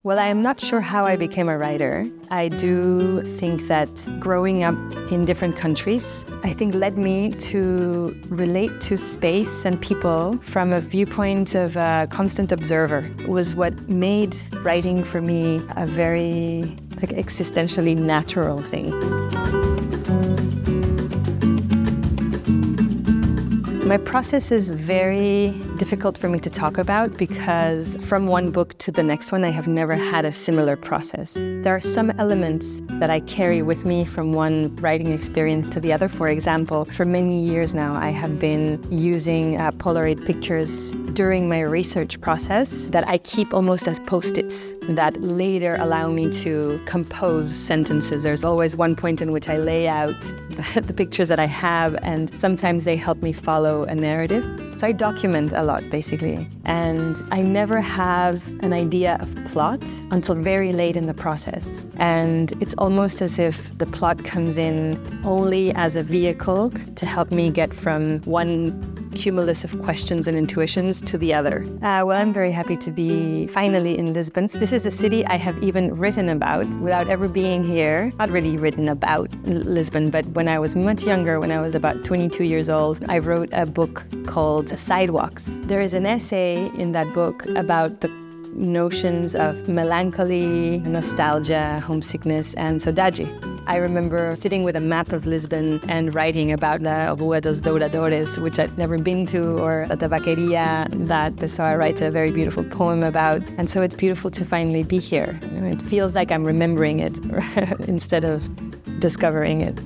Well, I am not sure how I became a writer. I do think that growing up in different countries, I think led me to relate to space and people from a viewpoint of a constant observer. It was what made writing for me a very existentially natural thing. My process is very difficult for me to talk about because from one book to the next one, I have never had a similar process. There are some elements that I carry with me from one writing experience to the other. For example, for many years now, I have been using Polaroid pictures during my research process that I keep almost as post-its that later allow me to compose sentences. There's always one point in which I lay out the pictures that I have, and sometimes they help me follow a narrative. So I document a lot, basically. And I never have an idea of plot until very late in the process. And it's almost as if the plot comes in only as a vehicle to help me get from one cumulus of questions and intuitions to the other. Well, I'm very happy to be finally in Lisbon. This is a city I have even written about without ever being here. Not really written about Lisbon, but when I was much younger, when I was about 22 years old, I wrote a book called Sidewalks. There is an essay in that book about the notions of melancholy, nostalgia, homesickness, and saudade. I remember sitting with a map of Lisbon and writing about La Rua dos Douradores, which I'd never been to, or La Tabaqueria that Pessoa writes a very beautiful poem about. And so it's beautiful to finally be here. It feels like I'm remembering it instead of discovering it.